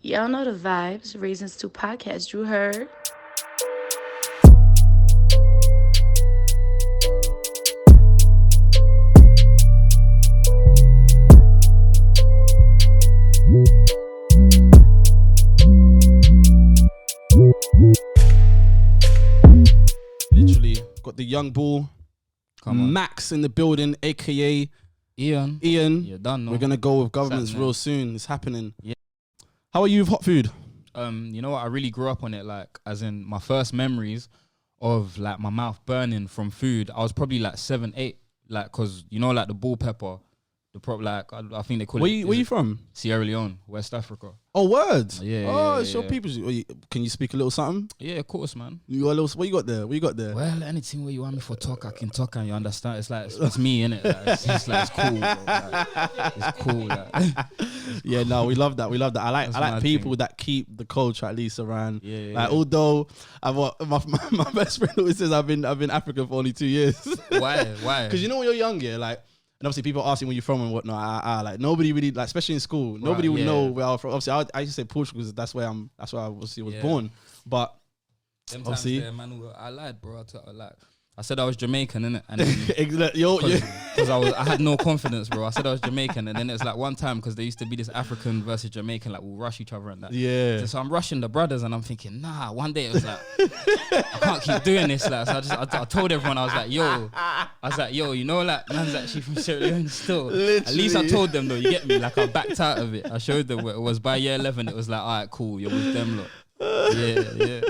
Y'all know the vibes. Reasons to podcast. You heard? Literally got the young bull, Come on. Max in the building, aka Ian. Ian. Done. No? We're gonna go with governments Happening. real soon. It's happening. Yeah. How are you with hot food? You know what? I really grew up on it. Like, as in my first memories of like my mouth burning from food. I was probably like 7, 8. Like, cause you know, like the bull pepper, I think they call Where it. you from? Sierra Leone, West Africa. Oh, words. Yeah. Oh, yeah, it's your yeah. people. Can you speak a little something? Yeah, of course, man. You got a little. What you got there? What you got there? Well, anything where you want me for talk, I can talk, and you understand. It's like it's me, innit? Like, it's just like it's cool. Bro. Like, it's cool. Like. Yeah, no, we love that. We love that. I like That's my people thing. that keep the culture at least around. Yeah. Like, although I've my best friend always says I've been African for only 2 years. Why? Because you know when you're young, yeah, like, and obviously people asking where you're from and whatnot. Like nobody really, like, especially in school, nobody would yeah. know where I'm from. Obviously, I used to say Portugal because that's where I obviously was born. But Them obviously- times there, man, I lied, bro. I said I was Jamaican, innit? And then because I had no confidence, bro. I said I was Jamaican, and then it's like one time because there used to be this African versus Jamaican, like we'll rush each other and that. yeah. So I'm rushing the brothers, and I'm thinking, nah. One day it was like, I can't keep doing this. Like, so I told everyone, I was like, yo, you know, like man's actually from Sierra Leone still. At least I told them though. You get me? Like I backed out of it. I showed them what it was. By year 11, it was like, all right, cool. You're with them, look. Yeah.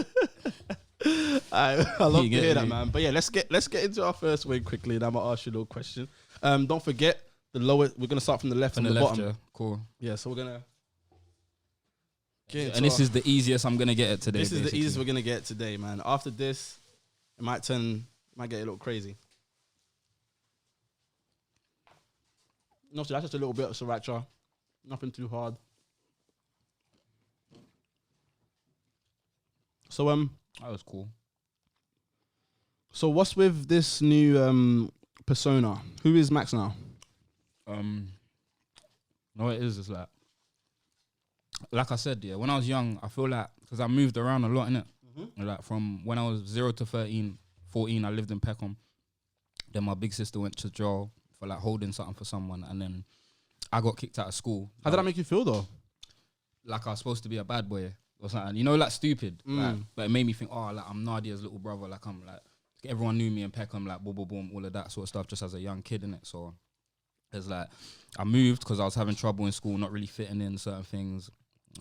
I love to get hear that, me. man. But yeah, let's get into our first win quickly, and I'm gonna ask you a little question. Don't forget the lowest. We're gonna start from the left From and the the left, bottom. yeah. Cool. Yeah, so we're gonna get into And this our- is the easiest I'm gonna get it today. this is the basically. easiest we're gonna get today, man. After this, it might get a little crazy. No, so that's just a little bit of sriracha. Nothing too hard. So That was cool. so what's with this new persona? Who is Max now? No, it is. It's like I said, yeah. When I was young, I feel like because I moved around a lot, innit? Like from when I was 0 to 13, 14, I lived in Peckham. Then my big sister went to jail for like holding something for someone, and then I got kicked out of school. How did that make you feel though? Like I was supposed to be a bad boy or something. You know, like stupid. Like, but it made me think, oh, like I'm Nadia's little brother. Like I'm like everyone knew me in Peckham. Like boom, boom, boom, all of that sort of stuff. Just as a young kid, innit? So it's like I moved because I was having trouble in school, not really fitting in certain things.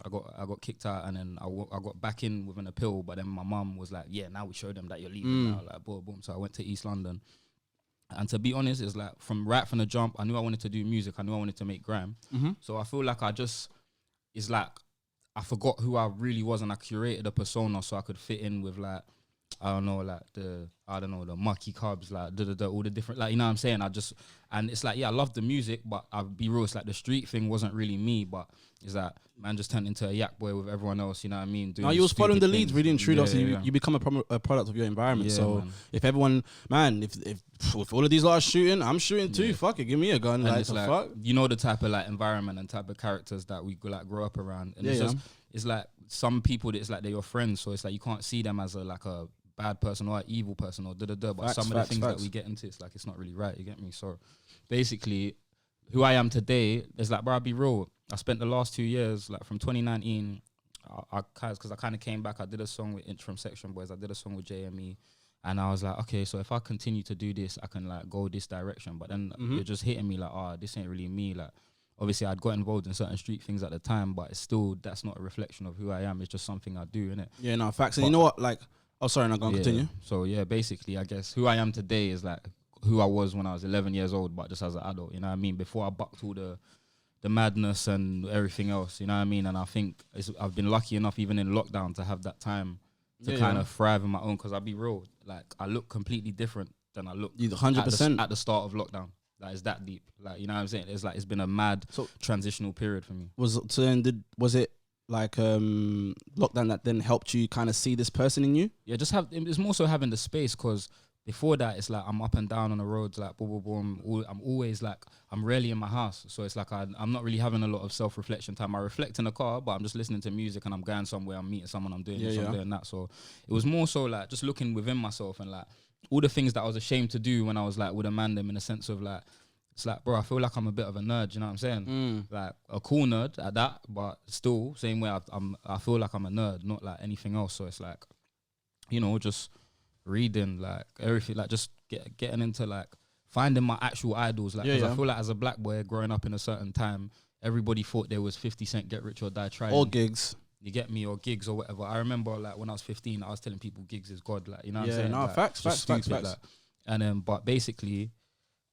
I got kicked out, and then I got back in with an appeal. But then my mum was like, "Yeah, now we show them that you're leaving now." Like boom, boom. So I went to East London, and to be honest, it's like from the jump, I knew I wanted to do music. I knew I wanted to make grime. So I feel like it's like I forgot who I really was, and I curated a persona so I could fit in with like I don't know, like the mucky cubs, like all the different, like, you know what I'm saying? And it's like, yeah, I love the music, but I'll be real, it's like the street thing wasn't really me, but it's like, man just turned into a yak boy with everyone else, you know what I mean? Now you was following the leads really and truly. Yeah, Obviously, yeah. you become a product of your environment. Yeah, so man. if everyone, man, if all of these lot are shooting, I'm shooting too. Yeah. Fuck it, give me a gun. And Like, it's the like, fuck. you know, the type of like environment and type of characters that we like grow up around. And Yeah, it's like some people that it's like they're your friends, so it's like you can't see them as a bad person or an evil person or but Facts, some of facts, the things facts. that we get into, it's like it's not really right, you get me? So basically who I am today is like, bro, I'll be real, I spent the last 2 years, like from 2019, because I kind of came back, I did a song with Inch from Section Boys, I did a song with JME, and I was like, okay, so if I continue to do this, I can like go this direction. But then you're just hitting me like, oh, this ain't really me. Like, obviously I'd got involved in certain street things at the time, but it's still, that's not a reflection of who I am. It's just something I do, innit? Yeah, no, facts. And you know what? Like, oh, sorry, no, go on, continue. So yeah, basically, I guess who I am today is like who I was when I was 11 years old, but just as an adult, you know what I mean? Before I bucked all the madness and everything else, you know what I mean? And I think I've been lucky enough, even in lockdown, to have that time to kind of thrive in my own. Because I'll be real, like I look completely different than I looked 100%. at the start of lockdown. Like it's that deep. Like, you know what I'm saying? It's like it's been a mad transitional period for me. Was it like lockdown that then helped you kind of see this person in you? Yeah, it's more so having the space, because before that, it's like I'm up and down on the roads, like boom, boom, boom. I'm always like, I'm rarely in my house. So it's like I'm not really having a lot of self-reflection time. I reflect in the car, but I'm just listening to music and I'm going somewhere, I'm meeting someone, I'm doing this, I'm doing that. So it was more so like just looking within myself and like all the things that I was ashamed to do when I was like with a man them, in a sense of like, it's like, bro, I feel like I'm a bit of a nerd, you know what I'm saying? Like a cool nerd at that, but still, same way I feel like I'm a nerd, not like anything else. So it's like, you know, just reading, like everything, like just getting into like finding my actual idols, like, because I feel like as a black boy growing up in a certain time, everybody thought there was 50 Cent, Get Rich or Die Trying. Or Gigs. You get me? Or Gigs or whatever. I remember like when I was 15, I was telling people Gigs is God, like, you know what I'm saying? No, like, facts. Like. And then, but basically,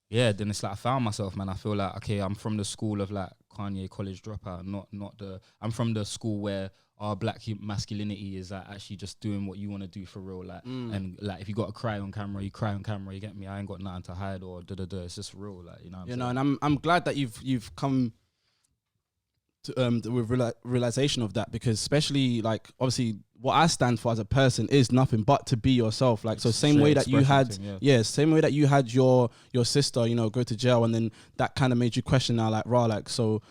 yeah, then it's like I found myself, man. I feel like, okay, I'm from the school of like Kanye college dropout, I'm from the school where our black masculinity is like actually just doing what you want to do for real, like, and like if you got to cry on camera, you cry on camera. You get me? I ain't got nothing to hide or It's just real, like, you know. And I'm glad that you've come to, with realization of that, because especially like obviously what I stand for as a person is nothing but to be yourself. Like, so same way that you had, same way that you had your sister, you know, go to jail, and then that kind of made you question now, like, raw, like, so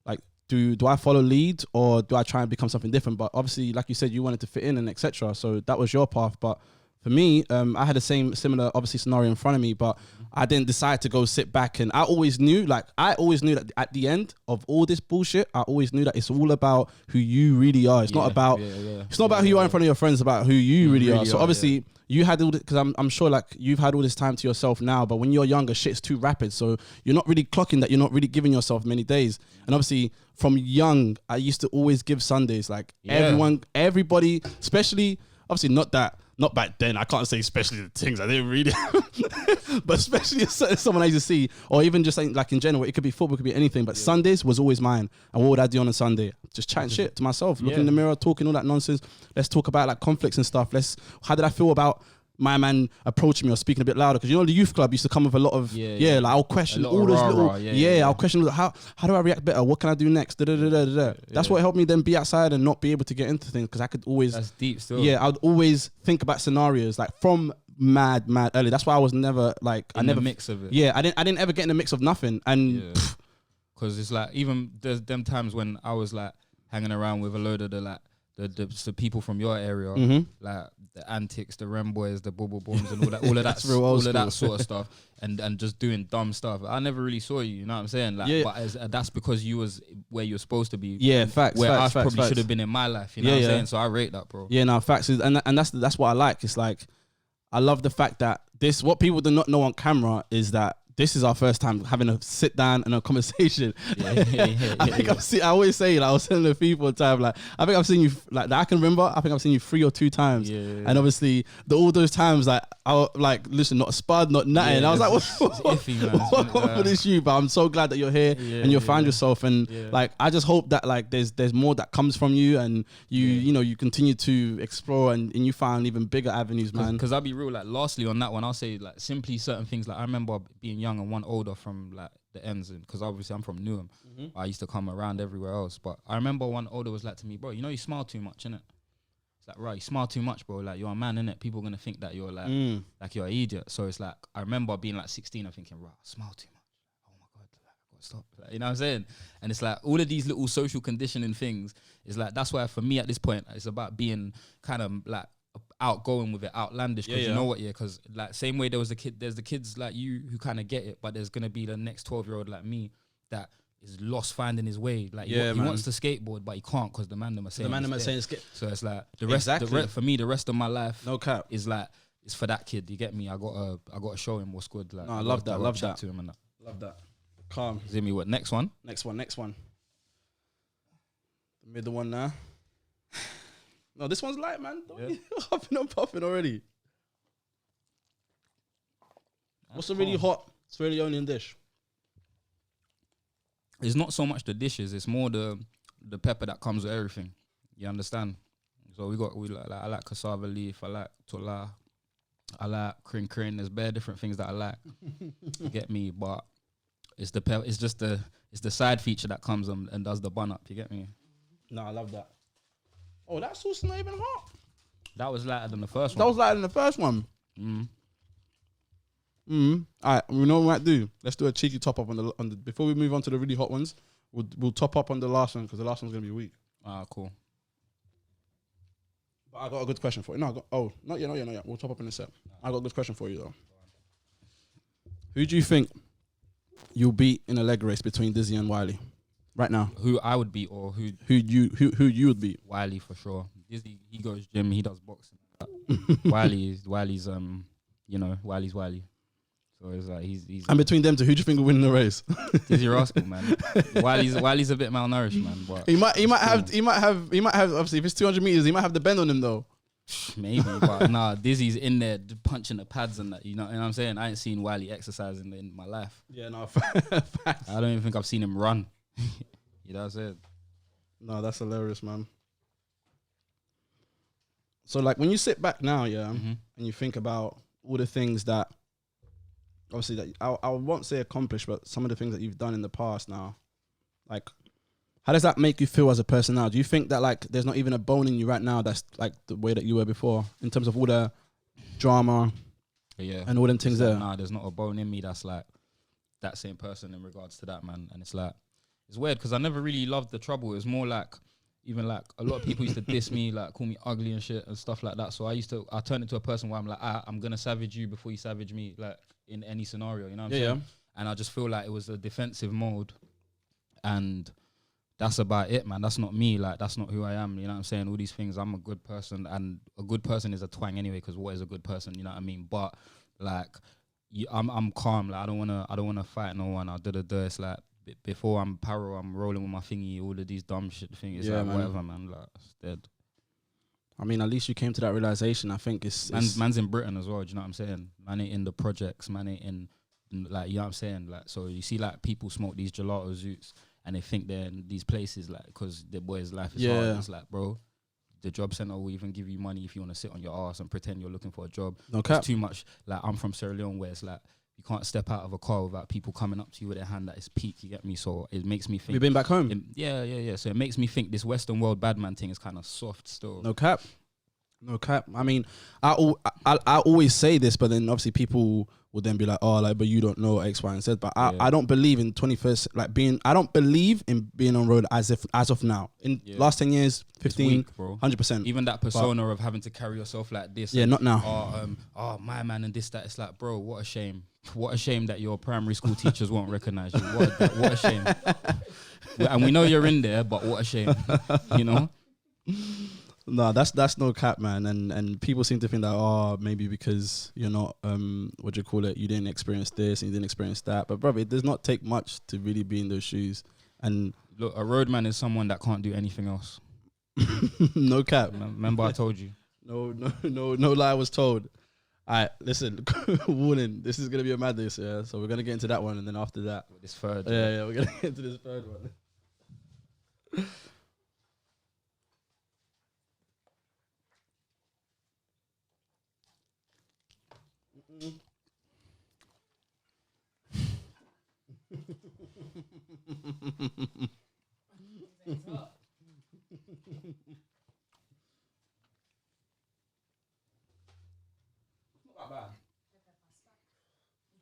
like, do I follow lead or do I try and become something different? But obviously, like you said, you wanted to fit in and etc. So that was your path. But for me, I had the similar obviously scenario in front of me, but I didn't decide to go sit back. And I always knew that at the end of all this bullshit, I always knew that it's all about who you really are. It's not about it's not about who you are in front of your friends, about who you really are. So obviously you had all this, because I'm sure like you've had all this time to yourself now, but when you're younger, shit's too rapid. So you're not really clocking that, you're not really giving yourself many days. And obviously from young, I used to always give Sundays, like everybody, especially obviously not back then. I can't say especially the things I didn't read, but especially someone I used to see, or even just like in general, it could be football, it could be anything. But Sundays was always mine. And what would I do on a Sunday? Just chatting shit to myself, looking in the mirror, talking all that nonsense. Let's talk about like conflicts and stuff. How did I feel about my man approaching me or speaking a bit louder? Because you know the youth club used to come with a lot of like I'll question all those little I'll question how do I react better, what can I do next, That's what helped me then be outside and not be able to get into things, because I could always, that's deep still. I'd always think about scenarios like from mad early. That's why I was never like in the mix of it. I didn't ever get in the mix of nothing. And because it's like, even there's them times when I was like hanging around with a load of the people from your area, like the Antics, the Rem Boys, the Bubble Bombs, and all of that sort of stuff, and just doing dumb stuff. I never really saw you, you know what I'm saying? Like, but that's because you was where you're supposed to be. Yeah, facts. Where I facts, probably should have been in my life, you know what I'm saying? So I rate that, bro. Yeah, no, facts. And that's what I like. It's like, I love the fact that what people do not know on camera is that this is our first time having a sit down and a conversation. I always say, like, I was telling the people one time, like, I think I've seen you, like, that I can remember, I think I've seen you 3 or 2 times. And obviously, all those times, like, I was like, listen, not a spud, not nothing. And I was like, what's this you? But I'm so glad that you're here and you'll find yourself. And like, I just hope that like there's more that comes from you, and you know, you continue to explore and you find even bigger avenues, man. Because I'll be real, like, lastly on that one, I'll say like simply certain things. Like, I remember being young and one older from like the ends, and because obviously I'm from Newham, I used to come around everywhere else. But I remember one older was like to me, bro, you know, you smile too much, innit? It's like, right, you smile too much, bro. Like, you're a man, innit? People are gonna think that you're like you're an idiot. So it's like, I remember being like 16 and thinking, right, I smile too much. Oh my god, like, I gotta stop. Like, you know what I'm saying? And it's like all of these little social conditioning things is like, that's why for me at this point, it's about being kind of like outgoing with it, outlandish, because you know what, because like same way there's the kids like you who kind of get it, but there's gonna be the next 12-year-old like me that is lost finding his way. Like, he wants to skateboard, but he can't because the man them are saying so it's like the rest for me, the rest of my life, no cap, is like, it's for that kid. You get me? I gotta show him what's good. Like, no, I love that. Love that to him and that. Love that. Calm. See me? What next one? Next one. The middle one now. No, this one's light, man. Hopping and popping already. What's a really hot Sierra Leonean dish? It's not so much the dishes; it's more the pepper that comes with everything. You understand? So I like cassava leaf. I like tola. I like crin. There's bare different things that I like. You get me? But it's the pepper. It's just the side feature that comes and does the bun up. You get me? No, I love that. Oh, that sauce is not even hot. That was lighter than the first one. That was lighter than the first one. All right, we know what we might do. Let's do a cheeky top up on the before we move on to the really hot ones. We'll top up on the last one because the last one's gonna be weak. Cool. But I got a good question for you. No, not yet. We'll top up in a sec. I got a good question for you though. Who do you think you'll beat in a leg race between Dizzy and Wiley right now? Who I would beat or who you would beat? Wiley for sure. Dizzy, he goes gym, he does boxing. Wiley's Wiley's Wiley. So it's like he's and between them two, who do you think will win the race? Dizzy Rascal, man. Wiley's a bit malnourished, man. But he might have obviously if it's 200 meters, he might have the bend on him though. Maybe, but nah, Dizzy's in there punching the pads and that, you know what I'm saying? I ain't seen Wiley exercising in my life. Yeah, no, facts. I don't even think I've seen him run. You know what I'm saying? No, that's hilarious, man. So like when you sit back now, and you think about all the things that obviously that I won't say accomplished, but some of the things that you've done in the past now, like how does that make you feel as a person now? Do you think that like there's not even a bone in you right now that's like the way that you were before in terms of all the drama and all them things there? Nah, there's not a bone in me that's like that same person in regards to that, man. And it's like, it's weird because I never really loved the trouble. It was more like, even like a lot of people used to diss me, like call me ugly and shit and stuff like that. So I turned into a person where I'm like, I'm going to savage you before you savage me, like in any scenario, you know what I'm saying? And I just feel like it was a defensive mode and that's about it, man. That's not me. Like, that's not who I am. You know what I'm saying? All these things. I'm a good person, and a good person is a twang anyway. Because what is a good person? You know what I mean? But like, I'm calm. Like, I don't wanna fight no one. It's like before I'm paro, I'm rolling with my thingy. All of these dumb shit things. It's like man. Whatever, man. Like, it's dead. I mean, at least you came to that realization. I think it's man's in Britain as well. Do you know what I'm saying? Man ain't in the projects. Man ain't in like, you know what I'm saying? Like, so you see like people smoke these gelato zoots. And they think they're in these places like because the boy's life is hard. It's like, bro, the job center will even give you money if you want to sit on your ass and pretend you're looking for a job. No cap. It's too much. Like I'm from Sierra Leone where it's like you can't step out of a car without people coming up to you with their hand that is peak. You get me? So it makes me think. You've been back home? Yeah. So it makes me think this Western world bad man thing is kind of soft still. No cap. I mean, I always say this, but then obviously people will then be like, oh, like, but you don't know X, Y, and Z. But I don't believe in 21st, like I don't believe in being on road as of now. In last 10 years, 15, weak, 100%. Even that persona of having to carry yourself like this. Yeah, not now. My man and this, that. It's like, bro, what a shame. What a shame that your primary school teachers won't recognize you. What a shame. And we know you're in there, but what a shame. You know? No, that's no cap, man. And people seem to think that maybe because you're not what do you call it, you didn't experience this and you didn't experience that. But brother, it does not take much to really be in those shoes. And look, a roadman is someone that can't do anything else. No cap. Remember I told you. No lie was told. Alright, listen, warning, this is gonna be a madness, yeah. So we're gonna get into that one and then after that. This third. Yeah, we're gonna get into this third one.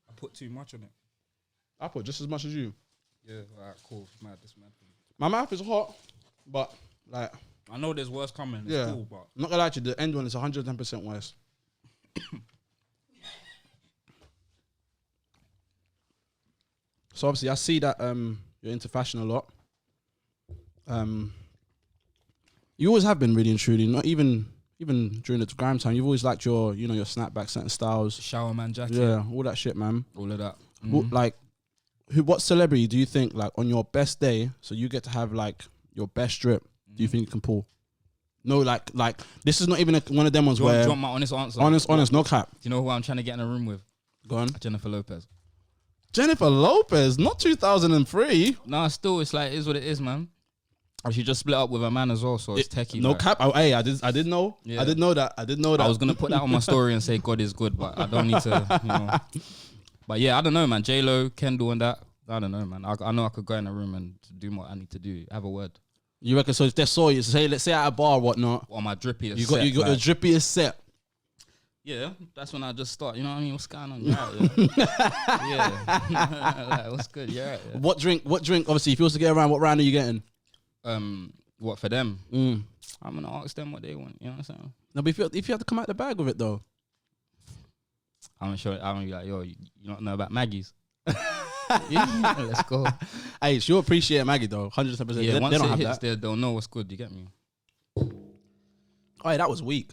I put too much on it. I put just as much as you. Yeah, alright, cool. Mad. My mouth is hot, but like I know there's worse coming. It's cool, but I'm not gonna lie to you, the end one is 110% worse. So obviously I see that you're into fashion a lot. You always have been really and truly, not even during the grime time, you've always liked your snapback, certain styles. Shower man jacket. Yeah, all that shit, man. All of that. What celebrity do you think, like, on your best day, so you get to have, like, your best drip, do you think you can pull? No, like this is not even one of them ones where... Do you want my honest answer? Honest, no cap. Do you know who I'm trying to get in a room with? Go on. Jennifer Lopez. Jennifer Lopez, not 2003. Nah, still, it's like, it is what it is, man. She just split up with a man as well, so it's techie. No cap. I did know. Yeah. I did know that. I was gonna put that on my story and say God is good, but I don't need to, you know. But yeah, I don't know, man. J-Lo, Kendall and that. I don't know, man. I know I could go in a room and do what I need to do. Have a word. You reckon? So if they saw you, say, let's say at a bar or whatnot. Or my drippiest you got your drippiest set. Yeah, that's when I just start. You know what I mean? What's going on? You're right, yeah. Yeah. Like, what's good? You're right. Yeah. What drink? Obviously, if you was to get around, what round are you getting? What for them? I'm gonna ask them what they want. You know what I'm saying? No, but if you have to come out the bag with it though, I'm sure. I'm gonna be like, yo, you don't know about Maggie's? Yeah, let's go. Hey, she'll appreciate Maggie though, 100%. Yeah, once they don't it have hits, that. they'll know what's good. You get me? Oh, yeah, that was weak.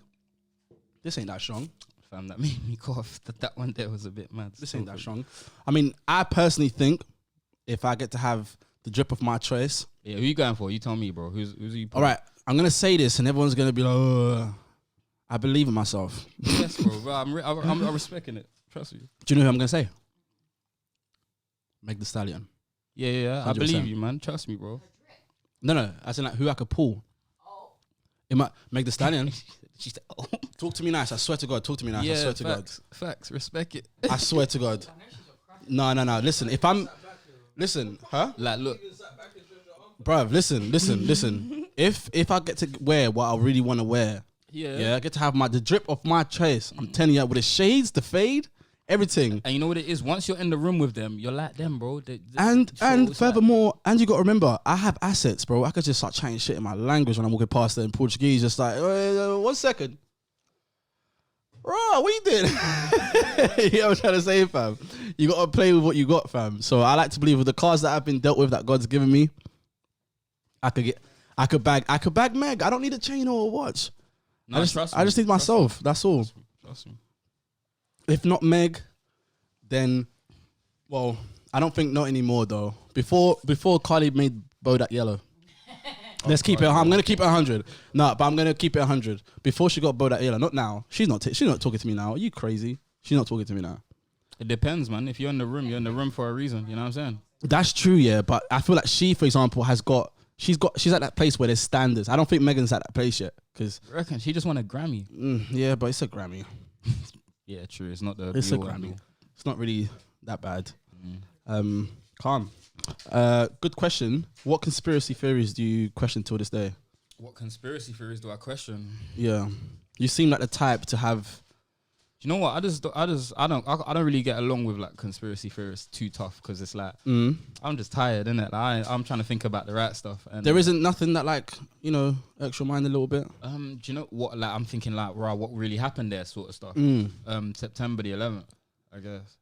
This ain't that strong. Fam, that made me cough. That one there was a bit mad. This ain't that strong. I mean, I personally think if I get to have the drip of my choice. Yeah, who you going for? You tell me, bro. Who's you? All right, I'm gonna say this, and everyone's gonna be like, "Oh, I believe in myself." Yes, bro. I'm respecting it. Trust me. Do you know who I'm gonna say? Meg the Stallion. Yeah. 100%. I believe you, man. Trust me, bro. No. As in like who I could pull. Meg the Stallion. She said, "Oh, Talk to me nice. I swear to God. Talk to me nice. yeah." I swear to God. Facts. Respect it. I swear to God. No. Listen, huh? Like, look. Bruv, listen. If I get to wear what I really want to wear, Yeah. I get to have the drip of my choice. I'm telling you, with the shades, the fade, everything. And you know what it is? Once you're in the room with them, you're like them, bro. And furthermore, and you got to remember, I have assets, bro. I could just start chatting shit in my language when I'm walking past it in Portuguese, just like, 1 second. Bro, what you doing? You know what I'm trying to say, fam? You got to play with what you got, fam. So I like to believe with the cards that I've been dealt with that God's given me, I could bag Meg. I don't need a chain or a watch. No, I just need myself. That's all. Trust me. If not Meg, then, well, I don't think not anymore though. Before Carly made Bodak yellow. Let's keep it. I'm gonna keep it 100. No, but I'm gonna keep it 100. Before she got Bodak yellow, not now. She's not talking to me now. Are you crazy? She's not talking to me now. It depends, man. If you're in the room, you're in the room for a reason. You know what I'm saying? That's true, yeah. But I feel like she, for example, she's at that place where there's standards. I don't think Megan's at that place yet. Cause I reckon she just won a Grammy. yeah, but it's a Grammy. Yeah, true. It's not the. It's a real Grammy. one. It's not really that bad. Calm. Good question. What conspiracy theories do you question till this day? What conspiracy theories do I question? Yeah, you seem like the type to have. You know what? I don't really get along with like conspiracy theories too tough because it's like I'm just tired, innit? Like, I'm trying to think about the right stuff. And there isn't nothing that like irks your mind a little bit. do you know what? Like I'm thinking like, right, what really happened there, sort of stuff. September the 11th, I guess.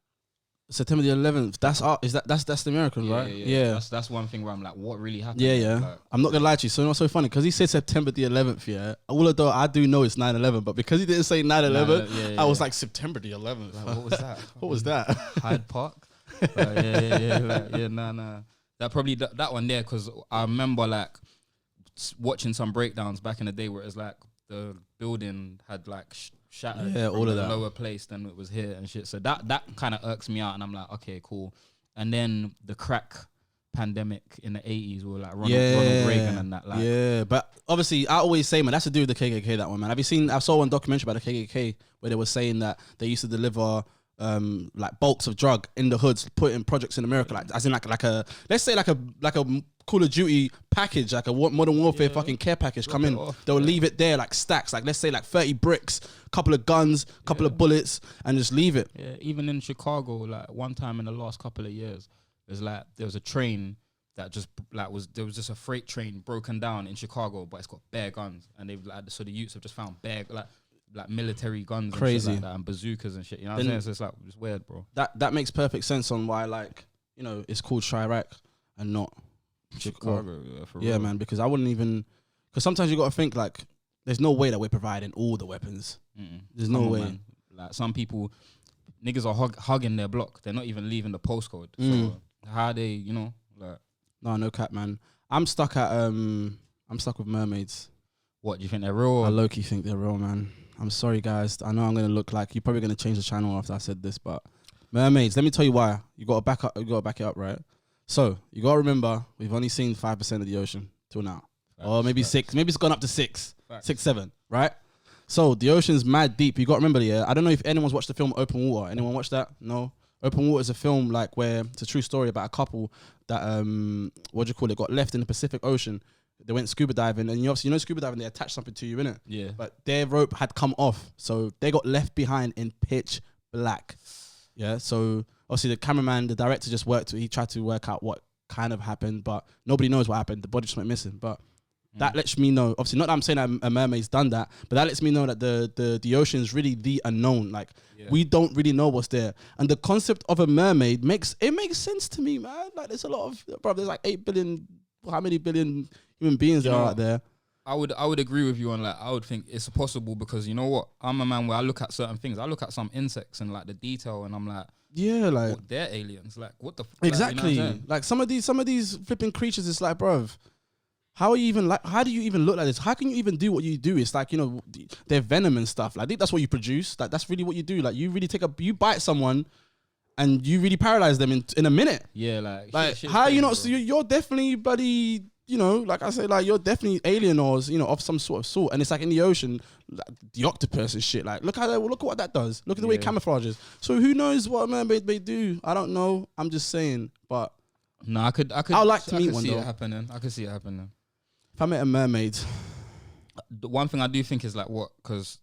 September the 11th. That's the American, right? Yeah. That's one thing where I'm like, what really happened? Yeah. Like, I'm not gonna lie to you. So not so funny because he said September the 11th. Yeah. Although I do know it's 9/11, but because he didn't say 9/11, I was like September the 11th. Like, what was that? What was that? Hyde Park. Nah. That probably that one there because I remember like watching some breakdowns back in the day where it was like the building had like shattered. Yeah, all of that. Lower place than it was here and shit. So that kind of irks me out, and I'm like, okay, cool. And then the crack pandemic in the 80s were like Ronald Reagan and that. Like, yeah, but obviously I always say, man, that's to do with the KKK. That one, man. I saw one documentary about the KKK where they were saying that they used to deliver like bulks of drug in the hoods, put in projects in America, like as in like a let's say like a Call of Duty package, like a Modern Warfare fucking care package come in. They'll leave it there like stacks, like let's say like 30 bricks, couple of guns, couple of bullets, and just leave it. Yeah, even in Chicago, like one time in the last couple of years, there was a train that just there was just a freight train broken down in Chicago, but it's got bare guns, and they've so the youths have just found bare like military guns, crazy, and shit like that, and bazookas and shit. You know what I'm saying? So it's like it's weird, bro. That makes perfect sense on why it's called Chirac and not Chicago. Yeah, real. man. Because I wouldn't even. Because sometimes you got to think like, there's no way that we're providing all the weapons. There's no way. Man. Like some people, niggas are hugging their block. They're not even leaving the postcode. So how they, like. No cap, man. I'm stuck with Mermaids. What do you think they're real? I low-key think they're real, man. I'm sorry, guys. I know I'm gonna look like you're probably gonna change the channel after I said this, but Mermaids. Let me tell you why. You gotta back up. You gotta back it up, right? So you gotta remember we've only seen 5% of the ocean till now, or maybe 6. Maybe it's gone up to 6, 7, right? So the ocean's mad deep. You gotta remember, I don't know if anyone's watched the film Open Water. Anyone watched that? No. Open Water is a film like where it's a true story about a couple that got left in the Pacific Ocean They went scuba diving, and obviously, scuba diving, they attach something to you, innit? Yeah. But their rope had come off, so they got left behind in pitch black. Yeah, so obviously the cameraman, the director just he tried to work out what kind of happened, but nobody knows what happened. The body just went missing. But that lets me know, obviously not that I'm saying that a mermaid's done that, but that lets me know that the ocean is really the unknown. Like we don't really know what's there. And the concept of a mermaid makes sense to me, man. Like there's a lot of, bro, there's like 8 billion, how many billion human beings there are out there? I would agree with you on that. I would think it's possible because you know what? I'm a man where I look at certain things. I look at some insects and like the detail, and I'm like, yeah, like what, they're aliens. Like what the fuck? exactly. Like, you know what I'm saying? Like some of these flipping creatures, it's like, bruv, how do you even look like this? How can you even do what you do? It's like, their venom and stuff. Like, I think that's what you produce. Like that's really what you do. Like you really you bite someone and you really paralyze them in a minute. Yeah, like how are you not? So you're definitely bloody. Like I say, like you're definitely alien or of some sort, and it's like in the ocean, like the octopus and shit. Like look at what that does. Look at the way it camouflages. So who knows what a mermaid may do? I don't know. I'm just saying, but no, I could. I'd like to meet one though. I could see it happening. If I met a mermaid, the one thing I do think is like what, because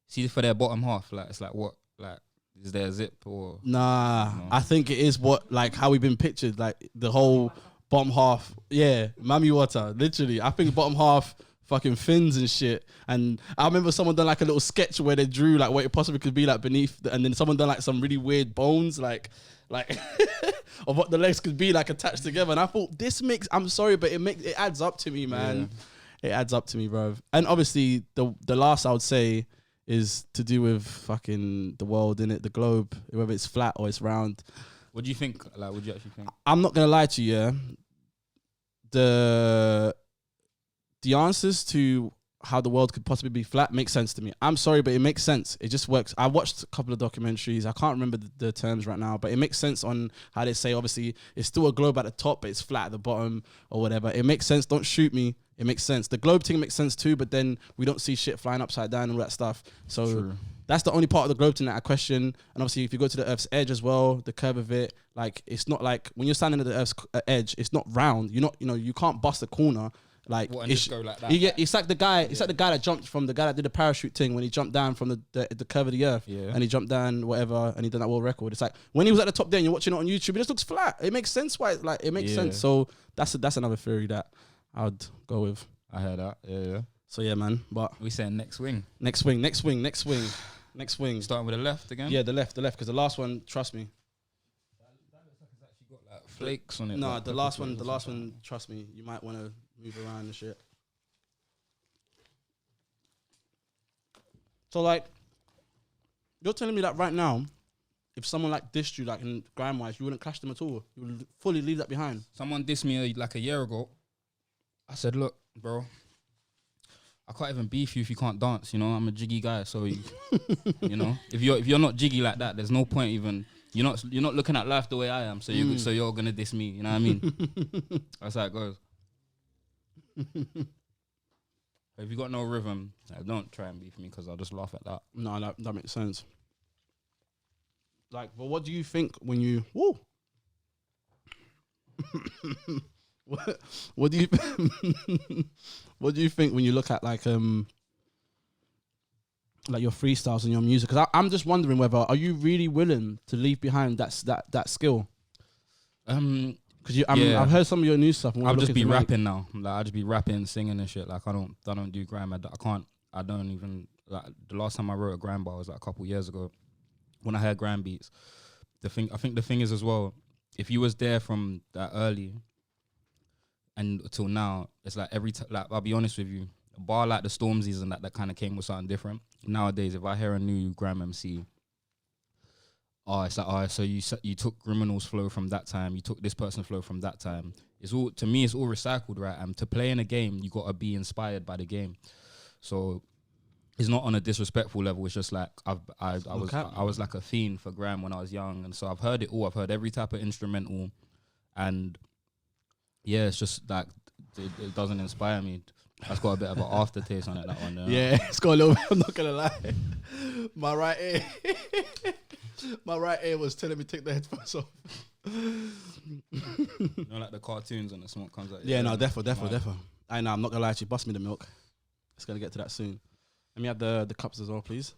see for their bottom half, like it's like what, like is there a zip or nah? I think it is what like how we've been pictured, like the whole. Bottom half, yeah, mummy water, literally. I think bottom half, fucking fins and shit. And I remember someone done like a little sketch where they drew like what it possibly could be like beneath, and then someone done like some really weird bones, like of what the legs could be like attached together. And I thought I'm sorry, but it adds up to me, man. Yeah. It adds up to me, bro. And obviously the last I would say is to do with fucking the world, innit, the globe, whether it's flat or it's round. What do you think? Like, what do you actually think? I'm not gonna lie to you. Yeah? The answers to how the world could possibly be flat makes sense to me. I'm sorry, but it makes sense. It just works. I watched a couple of documentaries. I can't remember the terms right now, but it makes sense on how they say, obviously, it's still a globe at the top, but it's flat at the bottom or whatever. It makes sense. Don't shoot me. It makes sense. The globe thing makes sense too, but then we don't see shit flying upside down and all that stuff. So true. That's the only part of the globe thing that I question. And obviously, if you go to the Earth's edge as well, the curve of it, like it's not like when you're standing at the Earth's edge, it's not round. You're not, you can't bust a corner. Like and just go like that. It's like the guy. It's like the guy that jumped from the guy that did the parachute thing when he jumped down from the curve of the Earth. Yeah. And he jumped down whatever, and he done that world record. It's like when he was at the top there, and you're watching it on YouTube, it just looks flat. It makes sense why. Like it makes sense. So that's another theory that I'd go with. I heard that. Yeah. So yeah, man. But we saying next swing. Next swing. Starting with the left again. Yeah, the left. Because the last one, trust me. That looks like it's actually got like flakes on it. No, like the last one, trust me, you might want to move around and shit. So like, you're telling me that right now, if someone like dissed you, like in grime-wise, you wouldn't clash them at all. You would fully leave that behind. Someone dissed me like a year ago. I said, look, bro, I can't even beef you if you can't dance. I'm a jiggy guy, so if you're not jiggy like that, there's no point even. You're not looking at life the way I am. So you're gonna diss me. You know what I mean? That's how it goes. If you got no rhythm, don't try and beef me because I'll just laugh at that. No, that makes sense. Like, but what do you think when you? Woo. What do you what do you think when you look at like your freestyles and your music? Because I'm just wondering whether are you really willing to leave behind that skill? Because I've heard some of your new stuff. I'll just be rapping now. Like I just be rapping, singing and shit. Like I don't do grime. I don't even like the last time I wrote a grime bar was like a couple years ago when I heard grime beats. I think the thing is as well, if you was there from that early and till now, it's like like I'll be honest with you, a bar like the Stormzies and that kind of came with something different. Nowadays, if I hear a new grime MC, it's like, so you took Criminal's flow from that time, you took this person's flow from that time. It's all, to me, it's all recycled, right? And to play in a game, you gotta be inspired by the game. So it's not on a disrespectful level. It's just like I was like a fiend for grime when I was young, and so I've heard it all. I've heard every type of instrumental, and yeah, it's just like it doesn't inspire me. That's got a bit of an aftertaste on it. That one, yeah, it's got a little bit. I'm not gonna lie, my right ear was telling me to take the headphones off. Like the cartoons and the smoke comes out. Yeah, no, defo. I know, I'm not gonna lie to you. Bust me the milk. It's gonna get to that soon. Let me have the cups as well, please.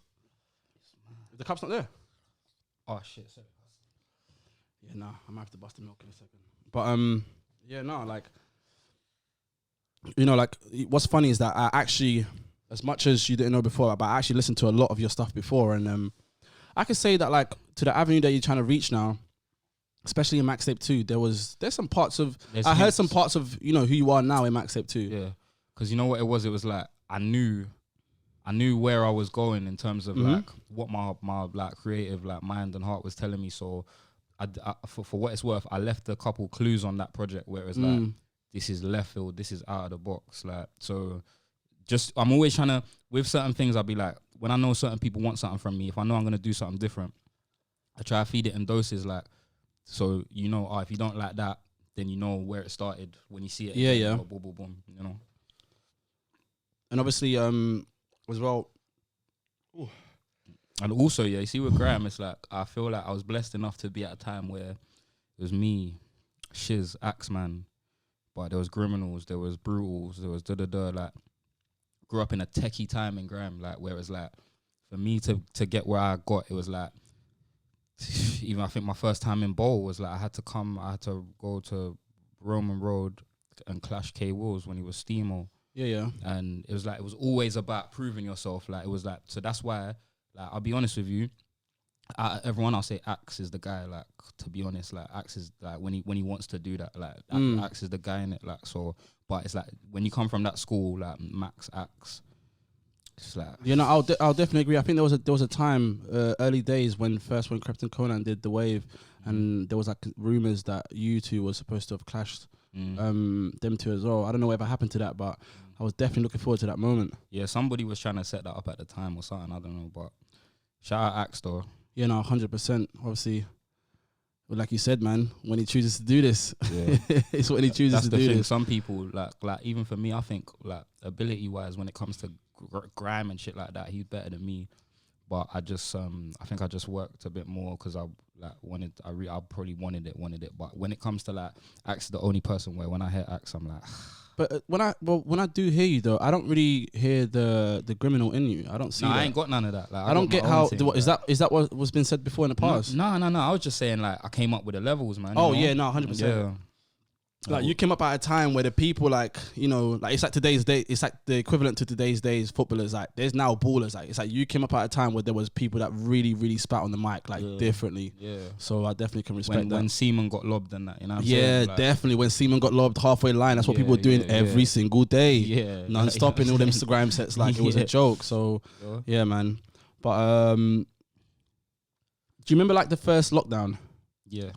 The cup's not there. Oh shit, sorry. Yeah, nah, I might have to bust the milk in a second. But yeah, no, like, you know, like, what's funny is that I actually, as much as you didn't know before, but I actually listened to a lot of your stuff before, and I could say that, like, to the avenue that you're trying to reach now, especially in Maxsta 2, there's some parts of I heard some parts of, you know, who you are now in Maxsta 2. Yeah, because you know what it was like I knew where I was going in terms of like what my like creative like mind and heart was telling me. So I for what it's worth, I left a couple clues on that project where it was like, this is left field, this is out of the box. Like, so just, I'm always trying to, with certain things, I'll be like, when I know certain people want something from me, if I know I'm going to do something different, I try to feed it in doses, like, so, you know, if you don't like that, then you know where it started when you see it. Yeah, yeah. Boom, boom, boom, you know. And obviously, as well. Ooh. And also, yeah, you see with Graham, it's like, I feel like I was blessed enough to be at a time where it was me, Shiz, Axeman, but there was Criminals, there was Brutals, there was da-da-da, like, grew up in a techie time in Graham, like, where it was like, for me to get where I got, it was like, even I think my first time in Bowl was like, I had to go to Roman Road and clash K Wills when he was Steamo. Yeah, yeah. And it was like, it was always about proving yourself. Like, it was like, so that's why, like, I'll be honest with you, everyone I'll say Axe is the guy, like, to be honest, like, Axe is like, when he wants to do that, like, Axe is the guy in it, like, so, but it's like, when you come from that school, like, Max, Axe, it's like, you know, I'll definitely agree. I think there was a time, early days when Captain Conan did the wave, and there was like rumors that you two were supposed to have clashed, them two as well. I don't know whatever happened to that, but I was definitely looking forward to that moment. Yeah, somebody was trying to set that up at the time or something, I don't know, but shout out Axe though. Yeah, no, 100%. Obviously, like you said, man, when he chooses to do this, yeah. It's when he chooses to do this. Some people, like even for me, I think, like, ability-wise, when it comes to grime and shit like that, he's better than me. But I just, I think I just worked a bit more because I probably wanted it. But when it comes to like Axe, the only person where when I hear Axe, I'm like. But when I do hear you though, I don't really hear the criminal in you. I don't see. No, that. I ain't got none of that. Like, I don't get how. Is that what was been said before in the past? No. I was just saying, like, I came up with the levels, man. Oh, you know? yeah, no, 100%. Yeah. Like, you came up at a time where the people, like, you know, like, it's like today's day, it's like the equivalent to today's days footballers. Like, there's now ballers. Like, it's like you came up at a time where there was people that really, really spat on the mic, like, differently. Yeah. So I definitely can respect that. When Seaman got lobbed and that, you know what I'm saying? Like, definitely. When Seaman got lobbed halfway line, that's what people were doing every single day. Yeah. Non-stop in all them Instagram sets, like, it was a joke. So, yeah, man. But, do you remember, like, the first lockdown? Yeah.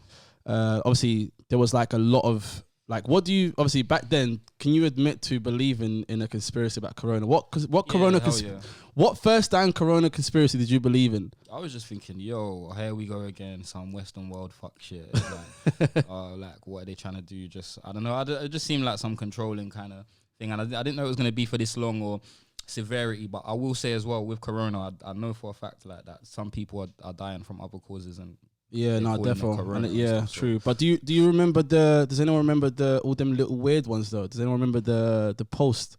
Obviously, there was, like, a lot of... Like, what do you, obviously back then, can you admit to believing in a conspiracy about Corona? What first time Corona conspiracy did you believe in? I was just thinking, yo, here we go again, some Western world fuck shit. Like, like, what are they trying to do? Just, I don't know. It just seemed like some controlling kind of thing. And I didn't know it was going to be for this long or severity. But I will say as well, with Corona, I know for a fact like that some people are dying from other causes and yeah, no, definitely. Yeah, true. But do you remember does anyone remember all them little weird ones though? Does anyone remember the post,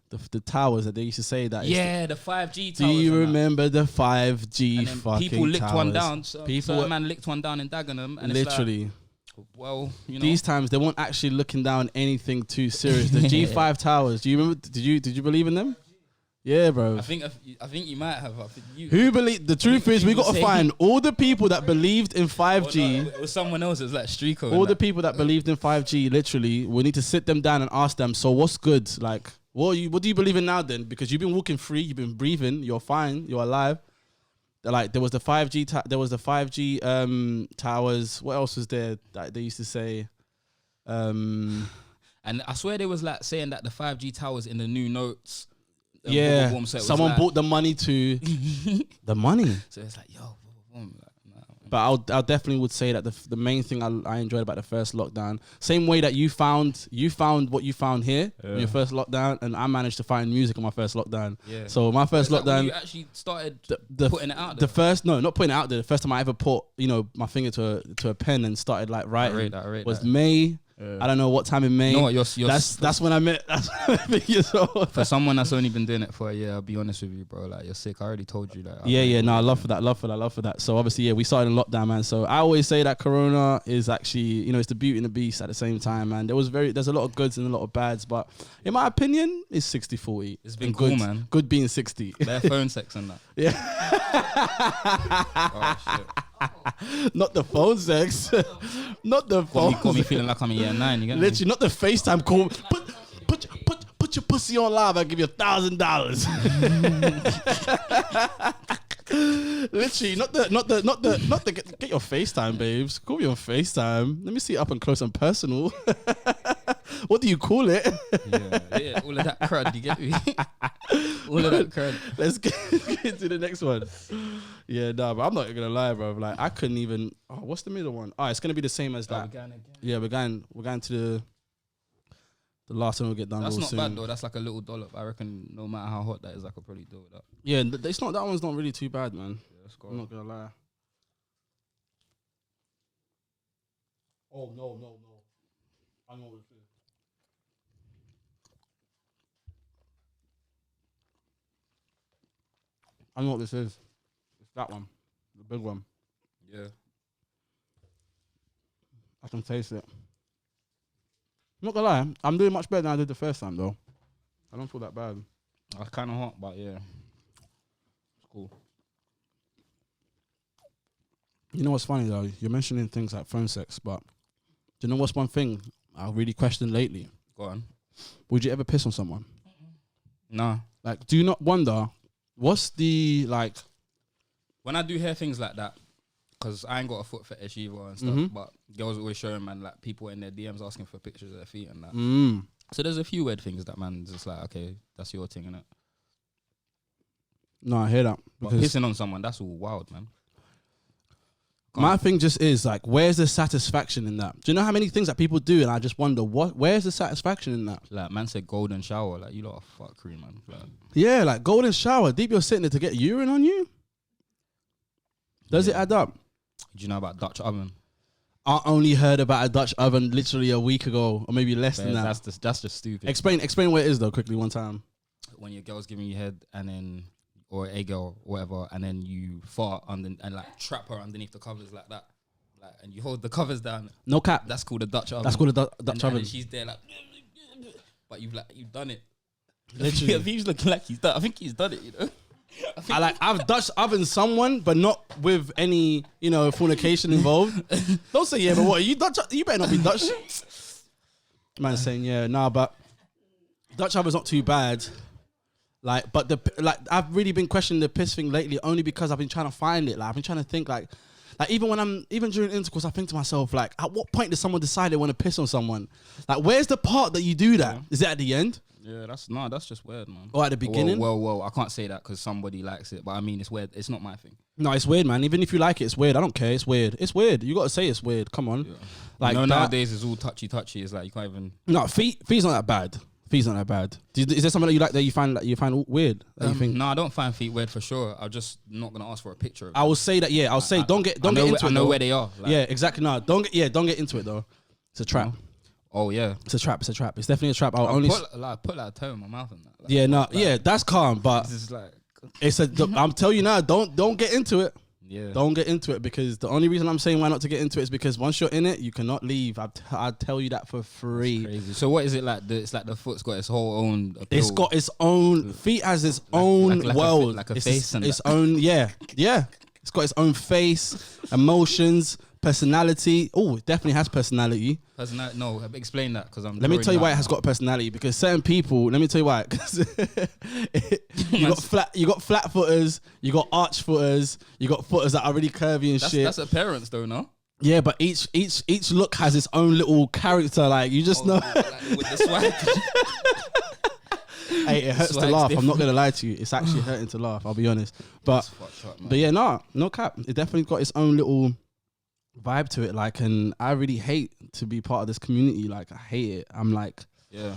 the towers that they used to say that? Yeah, the 5G towers. Do you remember the 5G fucking people licked towers? One down. So man licked one down in Dagenham. And literally. It's like, well, you know. These times they weren't actually looking down anything too serious. The G5 towers. Do you remember? Did you believe in them? Yeah, bro. I think you might have. Who believed? The truth is, we got to find all the people that believed in 5G. No, it was someone else. It was like Strico. All the people that believed in 5G. Literally, we need to sit them down and ask them. So, what's good? Like, what do you believe in now? Then, because you've been walking free, you've been breathing, you're fine, you're alive. Like, there was the 5G. There was the 5G towers. What else was there that they used to say? And I swear they was like saying that the 5G towers in the new notes. Yeah, someone like, bought the money to the money. So it's like, yo, like, nah. But I definitely would say that the main thing I enjoyed about the first lockdown, same way that you found what you found here in your first lockdown, and I managed to find music on my first lockdown. Yeah. So my first lockdown, like you actually started putting it out there. The first, no, not putting it out there. The first time I ever put, my finger to a pen and started like writing was May I don't know what time in May. You know what? That's when I met. That's when I met years old. For someone that's only been doing it for a year, I'll be honest with you, bro. Like, you're sick. I already told you that. Yeah. No, I love for that. So obviously, we started in lockdown, man. So I always say that Corona is actually, it's the beauty and the beast at the same time, man. There's a lot of goods and a lot of bads, but in my opinion, it's 60-40. It's been cool, man. Good being 60. Bare phone sex and that. Yeah. Oh shit. Not the phone sex. Not the phone. Got me feeling like I'm in year 9. You get me? Literally, not the FaceTime call. Put your pussy on live. I'll give you $1,000. Literally, not the get your FaceTime, babes. Call me on FaceTime. Let me see it up and close and personal. What do you call it? Yeah, all of that crud. You get me? All of that crud. Let's get to the next one. Yeah, but I'm not gonna lie, bro. Like, I couldn't even. Oh, what's the middle one? Oh, it's gonna be the same as that. Yeah, we're going to the last one we'll get done. That's not soon. bad though. That's like a little dollop. I reckon no matter how hot that is, I could probably deal with that. Yeah, it's not. That one's not really too bad, man. Yeah, let's go. I'm not gonna lie. Oh no! I know what it is. I know what this is. It's that one, the big one. Yeah. I can taste it. I'm not gonna lie, I'm doing much better than I did the first time though. I don't feel that bad. That's kind of hot, but yeah, it's cool. You know what's funny though? You're mentioning things like phone sex, but do you know what's one thing I really questioned lately? Go on. Would you ever piss on someone? Nah. Like, do you not wonder what's the like? When I do hear things like that, because I ain't got a foot fetish either and stuff, but girls always showing, man, like people in their DMs asking for pictures of their feet and that. So there's a few weird things that, man, just like, okay, that's your thing, innit? No, I hear that. But pissing on someone, that's all wild, man. My thing just is like, where's the satisfaction in that? Do you know how many things that people do, and I just wonder where's the satisfaction in that? Like, man said golden shower, like, you lot are fuckery, man. Like, yeah, like golden shower. Deep, you're sitting there to get urine on you. Does it add up? Do you know about Dutch oven? I only heard about a Dutch oven literally a week ago, or maybe less than that. That's just stupid. Explain what it is though, quickly, one time. When your girl's giving you head, and then, or a girl, or whatever, and then you fart and like trap her underneath the covers like that, like, and you hold the covers down. No cap. That's called a Dutch oven. That's called a Dutch oven. And she's there like, but you've done it. Literally. He's looking like he's done. I think he's done it. You know. I've Dutch oven someone, but not with any, fornication involved. Don't say yeah, but what, are you Dutch? You better not be Dutch. Man saying yeah, nah, but Dutch oven's not too bad. Like, but I've really been questioning the piss thing lately, only because I've been trying to find it. Like, I've been trying to think like even during intercourse, I think to myself, like, at what point does someone decide they want to piss on someone? Like, where's the part that you do that? Is it at the end? Yeah, that's just weird, man. Or at the beginning? Well, I can't say that because somebody likes it, but I mean, it's weird. It's not my thing. No, it's weird, man. Even if you like it, it's weird. I don't care. It's weird. It's weird. You got to say it's weird. Come on. Yeah. Like, nowadays it's all touchy. It's like you can't even. No, feet's not that bad. Feet's not that bad. Is there something that you like that you find weird? That you think? No, I don't find feet weird for sure. I'm just not gonna ask for a picture of it. I will say that. Yeah, I'll say don't get into it. I know where they are. Like, yeah, exactly. No, don't get into it though. It's a trap. Oh yeah, it's a trap. It's definitely a trap. I'll only put like a toe in my mouth and that. Like, yeah, no, yeah, that's calm, but it's like I'm telling you now, don't get into it. Yeah, don't get into it, because the only reason I'm saying why not to get into it is because once you're in it, you cannot leave. I'd tell you that for free. That's crazy. So what is it like? It's like the foot's got its whole own appeal. It's got its own feet, has its own world, like a face, and its own. Yeah. It's got its own face, emotions, personality. Oh, it definitely has personality. No, explain that, because I'm. Let me tell you why it has got personality. Because certain people, let me tell you why. you got flat footers, you got arch footers, you got footers that are really curvy and shit. That's appearance, though, no? Yeah, but each look has its own little character. Like, you just know. Like, with the swag. Hey, it hurts to laugh. Different. I'm not gonna lie to you. It's actually hurting to laugh. I'll be honest. But yeah, no cap. It definitely got its own little vibe to it. Like, and I really hate to be part of this community. Like, I hate it. I'm like, yeah.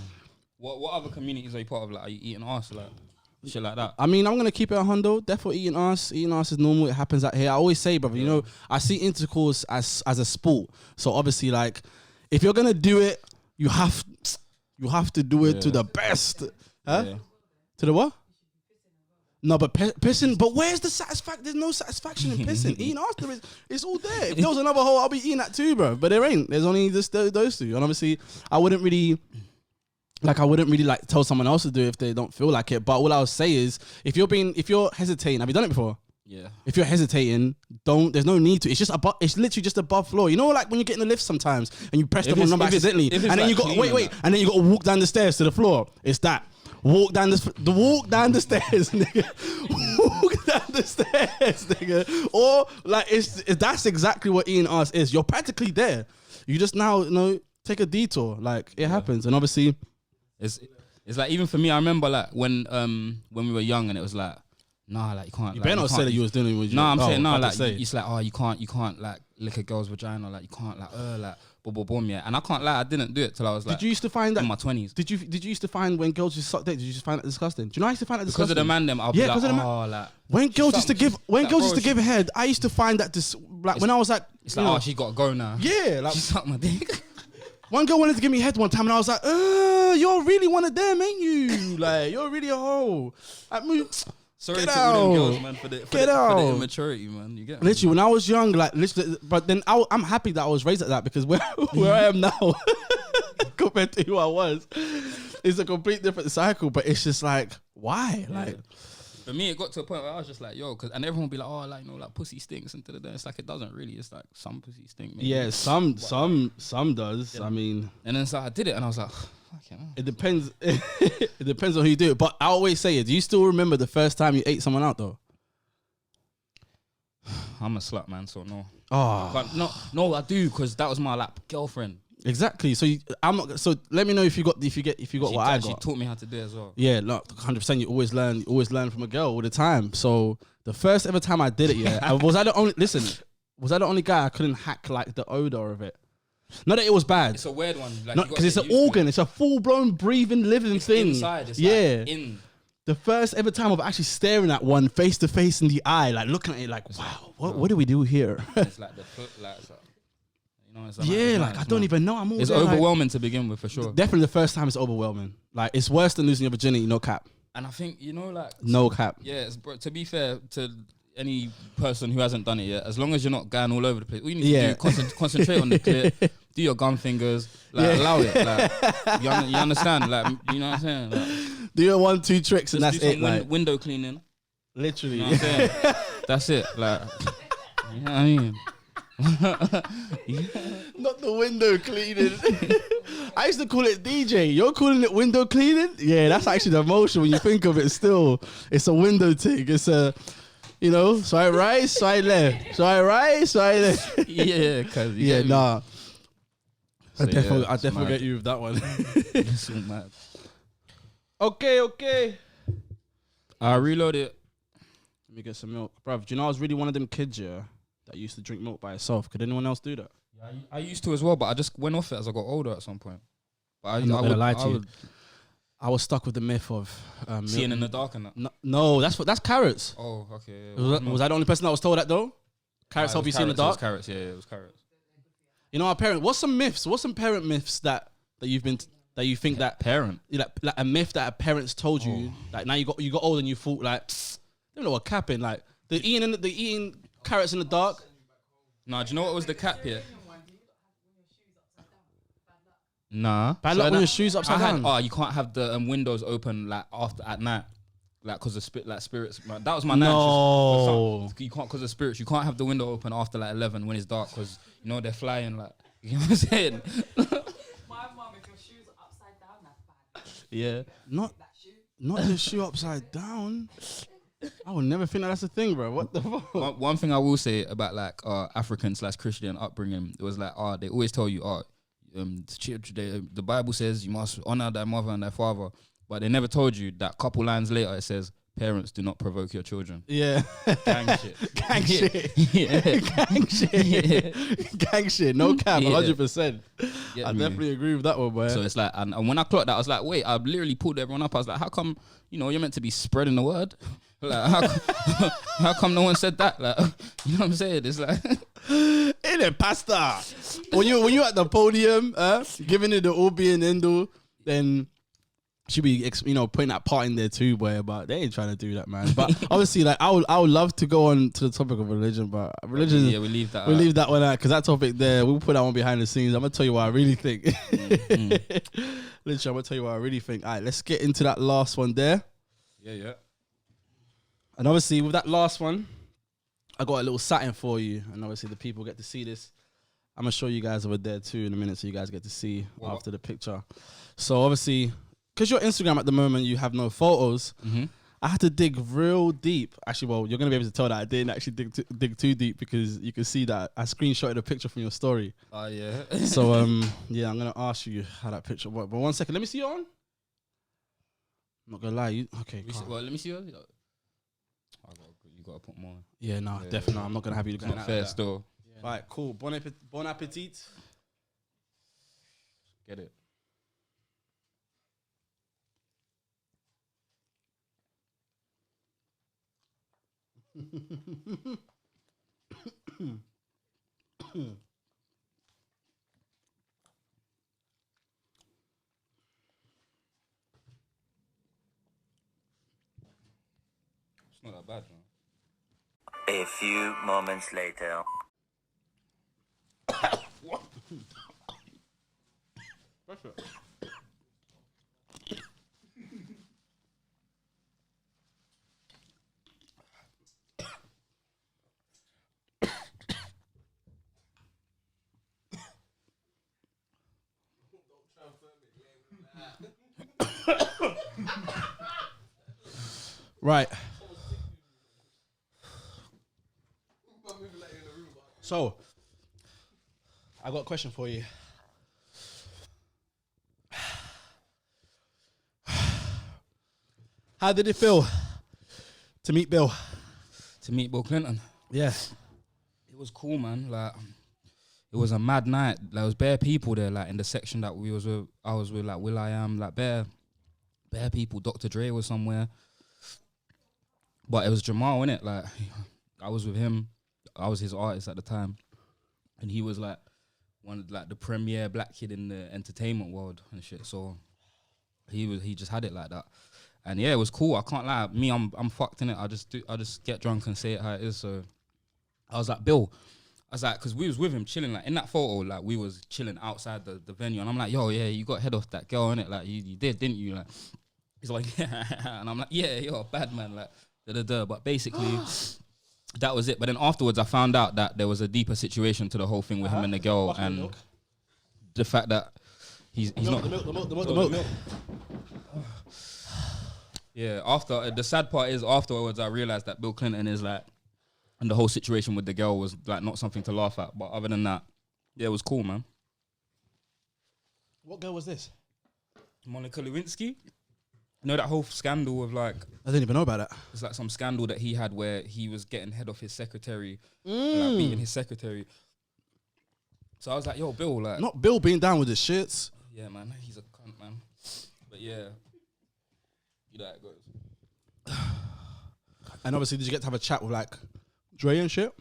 What other communities are you part of? Like, are you eating arse, like shit like that? I mean, I'm gonna keep it a hundo. Definitely eating arse. Eating arse is normal. It happens out here. I always say, brother, you know, I see intercourse as a sport. So obviously, like, if you're gonna do it, you have to do it to the best. Huh? Yeah. To the what? No, but pissing. But where's the satisfaction? There's no satisfaction in pissing. Eating after it's all there. If there was another hole, I'll be eating that too, bro. But there ain't. There's only just those two. And obviously, I wouldn't really like tell someone else to do it if they don't feel like it. But all I'll say is, if you're hesitating, have you done it before? Yeah. If you're hesitating, there's no need to. It's just above. It's literally just above floor. You know, like when you get in the lift sometimes and you press the wrong number accidentally, and then you got and then you got to walk down the stairs to the floor. It's that. Walk down the stairs, nigga. Walk down the stairs, nigga. Or like that's exactly what eating ass is. You're practically there. You just now take a detour. Like it happens, and obviously, it's like even for me. I remember like when we were young, and it was like, nah, like you can't. You like, better not say that you was doing it with you. No, I'm saying no. Like Like it's like, oh, you can't like lick a girl's vagina. Like you can't like boom, yeah. And I can't lie, I didn't do it till I was like. Did you used to find that in my 20s? Did you used to find when girls just suck dick? Did you just find that disgusting? Do you know I used to find that disgusting? Because of the man them, I'll be like, like when girls used to give head, I used to find that when I was like, it's like, oh, she got to go now. Yeah, like she sucked my dick. One girl wanted to give me head one time, and I was like, you're really one of them, ain't you? Like you're really a hoe. Like, sorry get to out. all them girls, man, for the immaturity, man. You get me? Literally, when I was young, like literally, but then I'm happy that I was raised like that because where I am now compared to who I was, it's a complete different cycle. But it's just like, why? Like, for me, it got to a point where I was just like, yo, and everyone would be like, oh, like like pussy stinks, and it's like it doesn't really. It's like some pussy stink. Maybe. Yeah, some does. Yeah. I mean, and then so I did it, and I was like, it depends. It depends on who you do it. But I always say it. Do you still remember the first time you ate someone out though? I'm a slut, man. So no. Oh, but no, I do because that was my like girlfriend. Exactly. So I'm not. So let me know if you got what I got. She taught me how to do it as well. Yeah, look, 100%. You always learn from a girl all the time. So the first ever time I did it, yeah, was I the only guy I couldn't hack like the odor of it? Not that it was bad. It's a weird one. Like, because it's an organ. It's a full blown breathing living thing. Inside. It's yeah. Like in. The first ever time of actually staring at one face to face in the eye, like looking at it, like, wow, what do we do here? It's like the foot, like. You know, yeah, like I don't even know. I'm all it's there, overwhelming to begin with, for sure. Definitely the first time it's overwhelming. Like it's worse than losing your virginity, no cap. And I think, like no cap. Yeah, to be fair to any person who hasn't done it yet, as long as you're not going all over the place, all you need to do is concentrate on the clip, do your gun fingers, like allow it. Like you understand? Like you know what I'm saying? Like, do your 1-2 tricks and that's it. Like window cleaning. Literally. You know what I'm saying? That's it. Like you know what I mean? Not the window cleaning. I used to call it DJ. You're calling it window cleaning? Yeah, that's actually the motion when you think of it. Still, it's a window thing. It's a, swipe right, swipe left, swipe right, swipe left. Yeah, cause nah. So I definitely get you with that one. It's so mad. Okay. I reload it. Let me get some milk, bruv. Do you know I was really one of them kids, that used to drink milk by itself? Could anyone else do that? Yeah, I used to as well, but I just went off it as I got older at some point. But I'm not gonna lie to you. I was stuck with the myth of seeing in the dark and that. No, that's carrots. Oh, okay. Was I the only person that was told that though? Carrots help you see in the dark. It was carrots. Yeah, it was carrots. You know, our parent. What's some myths? What's some parent myths that you've been that you think that parent like a myth that a parents told you? Like now you got old and you thought like they don't know what capping like the eating carrots in the dark. Nah, do you know what was the cap here? Nah. Bad luck when your shoes upside down. You can't have the windows open like at night, like because of spirits. That was my no. You can't because of spirits. You can't have the window open after like 11 when it's dark because they're flying like. You know what I'm saying? My mum, if your shoes are upside down, that's bad. Yeah. Not the shoe upside down. I would never think that's a thing, bro. What the fuck? One thing I will say about like African/Christian upbringing, it was like they always tell you the Bible says you must honor thy mother and thy father, but they never told you that couple lines later it says parents do not provoke your children. Yeah. Gang shit. Gang shit. Yeah. Gang shit. Yeah. Gang shit. No cap. 100%. I definitely agree with that one, boy. So it's like, and when I clocked that, I was like, wait, I literally pulled everyone up. I was like, how come, you're meant to be spreading the word? Like, how come no one said that? Like, you know what I'm saying? It's like, In it, pasta. When you at the podium, giving it the all be and end all, then should be putting that part in there too, boy. But they ain't trying to do that, man. But obviously, like I would love to go on to the topic of religion, but religion, Yeah, we leave that. we'll leave that one out because that topic there, we'll put that one behind the scenes. I'm gonna tell you what I really think. Literally, I'm gonna tell you what I really think. All right, let's get into that last one there. Yeah. And obviously, with that last one, I got a little satin for you, and obviously the people get to see this. I'm gonna show you guys over there too in a minute, so you guys get to see after the picture. So obviously, because your Instagram at the moment, you have no photos. Mm-hmm. I had to dig real deep. Actually, well, you're gonna be able to tell that I didn't actually dig too deep because you can see that I screenshotted a picture from your story. Oh yeah. So yeah, I'm gonna ask you how that picture worked. But 1 second, let me see you on. I'm not gonna lie, you okay? Well, let me see. You gotta put more. Yeah, no, definitely. No, I'm not gonna have you It's going not out fair like that. still. All right, cool. Bon appetit. Get it. It's not that bad, man. A few moments later. Right. So, I got a question for you. How did it feel to meet Bill? To meet Bill Clinton. Yeah. It was cool, man. Like, it was a mad night. There was bare people there, like in the section that we was with. I was with, like will.i.am, like bare people. Dr. Dre was somewhere, but it was Jamal, innit? Like, I was with him. I was his artist at the time, and he was like one of like the premier black kid in the entertainment world and shit. So he just had it like that, and yeah, it was cool. I can't lie. Me, I'm fucked in it. I just get drunk and say it how it is. So I was like, Bill. I was like, because we was with him chilling, like in that photo, like we was chilling outside the venue, and I'm like, yo, yeah, you got head off that girl, innit? Like you did, didn't you? Like, he's like, yeah, and I'm like, yeah, you're a bad man, like da. But basically, that was it. But then afterwards, I found out that there was a deeper situation to the whole thing with him and the girl, and the fact that he's not the milk. Yeah, after the sad part is afterwards, I realized that Bill Clinton is like. And the whole situation with the girl was like not something to laugh at. But other than that, yeah, it was cool, man. What girl was this? Monica Lewinsky. You know that whole scandal of like... I didn't even know about that. It's like some scandal that he had where he was getting head off his secretary, like beating his secretary. So I was like, yo, Bill, like... Not Bill being down with his shits. Yeah, man, he's a cunt, man. But yeah, you know how it goes. And obviously, did you get to have a chat with like Dre and shit?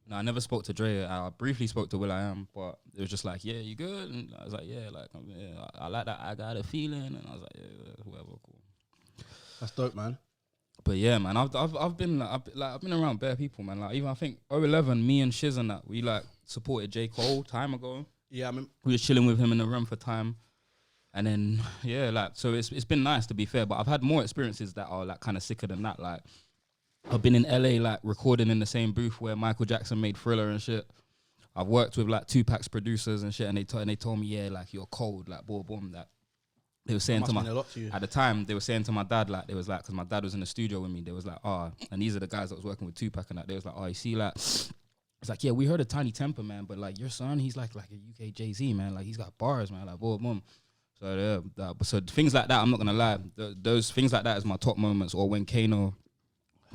No, I never spoke to Dre. I briefly spoke to will.i.am, but it was just like, yeah, you good? And I was like, yeah, like, yeah, I like that. I got a feeling, and I was like, yeah, whatever, cool. That's dope, man. But yeah, man, I've been around bare people, man. Like even I think 2011, me and Shiz and that we like supported J. Cole time ago. Yeah, I mean, We was chilling with him in the room for time, and then yeah, like so it's been nice to be fair. But I've had more experiences that are like kind of sicker than that. Like I've been in LA like recording in the same booth where Michael Jackson made Thriller and shit. I've worked with like Tupac's producers and shit, and they told me, yeah, like you're cold, like boom, that. They were saying must to mean a lot to you. at the time, they were saying to my dad, like, they was like, because my dad was in the studio with me, they was like, and these are the guys that was working with Tupac and that, they was like, you see, like, it's like, yeah, we heard a Tiny Temper, man, but like, your son, he's like a UK Jay-Z, man, like, he's got bars, man, like, boom. So, so things like that, I'm not gonna lie, those things like that is my top moments, or when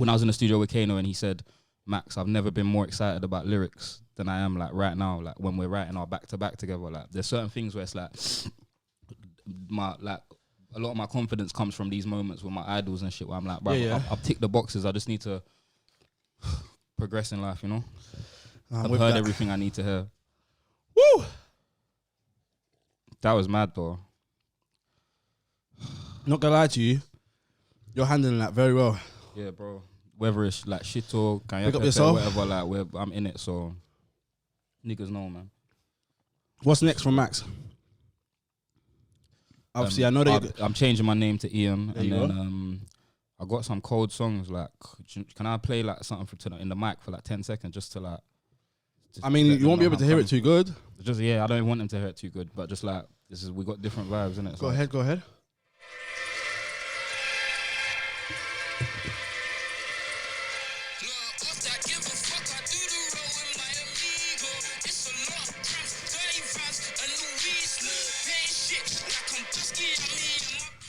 I was in the studio with Kano and he said, Max, I've never been more excited about lyrics than I am, like, right now, like, when we're writing our back-to-back together, like, there's certain things where it's like, a lot of my confidence comes from these moments with my idols and shit where I'm like, bro, I've ticked the boxes. I just need to progress in life, you know? I've with heard that. everything I need to hear. Woo! That was mad though. Not gonna lie to you, you're handling that very well. Yeah, bro. Whether it's like shit or Pick up yourself. whatever, like I'm in it, so niggas know, man. What's next from Max? Obviously, I know that. I'm changing my name to Ian, There and you then I got some cold songs. Like, can I play like something in the mic for like 10 seconds just to like? I mean, you won't be able to hear it too good. Just I don't want them to hear it too good, but just like we got different vibes in it. Go ahead, go ahead.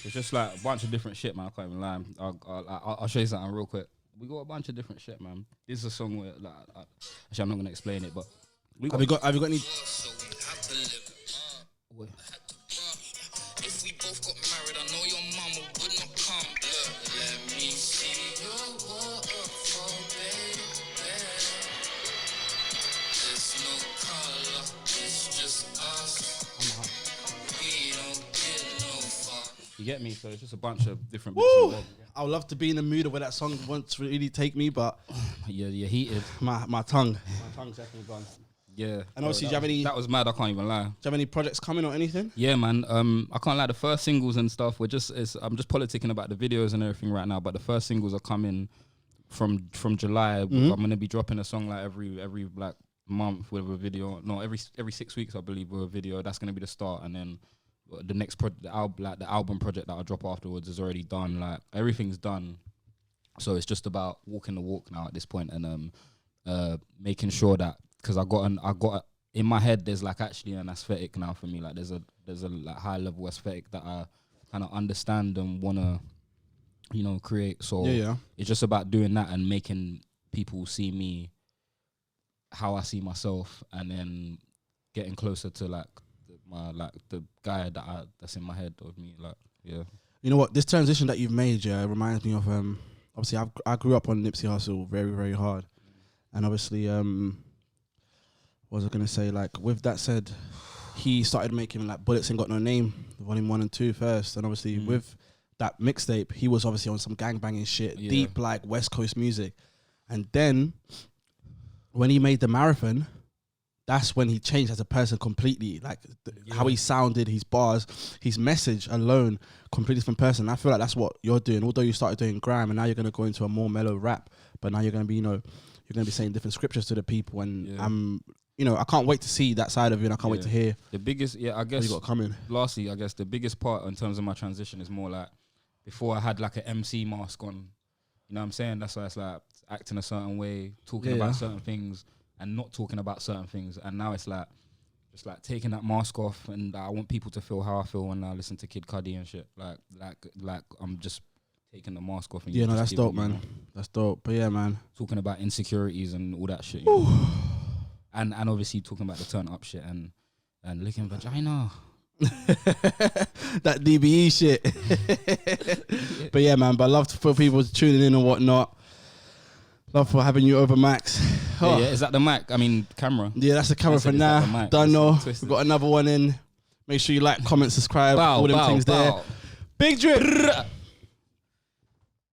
It's just like a bunch of different shit, man. I can't even lie. I'll show you something real quick. We got a bunch of different shit, man. This is a song where, like, actually, I'm not gonna explain it, but Have you got any? Wait. If we both got married, I know your mama would not come. Look, let me see your waterfall, baby. There's no color, it's just us. We don't get no fuck. You get me? So it's just a bunch of different bits Woo! and bobs. I would love to be in the mood of where that song wants to really take me, but You're heated. my tongue's definitely gone. Yeah. And obviously, do you have any? That was mad. I can't even lie. Do you have any projects coming or anything? Yeah, man. I can't lie. The first singles and stuff. I'm just politicking about the videos and everything right now. But the first singles are coming from July. Mm-hmm. I'm gonna be dropping a song like every like month with a video. No, every 6 weeks I believe with a video. That's gonna be the start, and then the next the album project that I'll drop afterwards is already done. Like everything's done. So it's just about walking the walk now at this point, and making sure that. Because I got in my head, there's like actually an aesthetic now for me. Like there's a like high level aesthetic that I kind of understand and wanna, create. So it's just about doing that and making people see me how I see myself, and then getting closer to like the guy that's in my head of me. Like yeah. You know what? This transition that you've made, reminds me of obviously I grew up on Nipsey Hussle very, very hard, and obviously what was I gonna say? Like with that said, he started making like Bullets Ain't Got No Name, volume 1 and 2 first, and obviously with that mixtape, he was obviously on some gangbanging shit, deep like West Coast music, and then when he made the Marathon, that's when he changed as a person completely. Like how he sounded, his bars, his message alone, completely different person. I feel like that's what you're doing. Although you started doing grime, and now you're gonna go into a more mellow rap, but now you're gonna be, you're gonna be saying different scriptures to the people, and I can't wait to see that side of you, and I can't wait to hear the biggest. Yeah, I what guess. you got coming. Lastly, I guess the biggest part in terms of my transition is more like before I had like an MC mask on. You know what I'm saying? That's why it's like acting a certain way, talking about certain things, and not talking about certain things. And now it's like just like taking that mask off, and I want people to feel how I feel when I listen to Kid Cudi and shit. Like I'm just taking the mask off. And That's dope, man. That's dope. But yeah, man, talking about insecurities and all that shit. And obviously talking about the turn up shit and licking vagina. that DBE shit. But yeah, man. But I love for people tuning in and whatnot. Love for having you over, Max. Yeah, is that the mic? I mean, camera. Yeah, that's the camera for now. Don't know. We've got another one in. Make sure you like, comment, subscribe, all them things there. Big drip.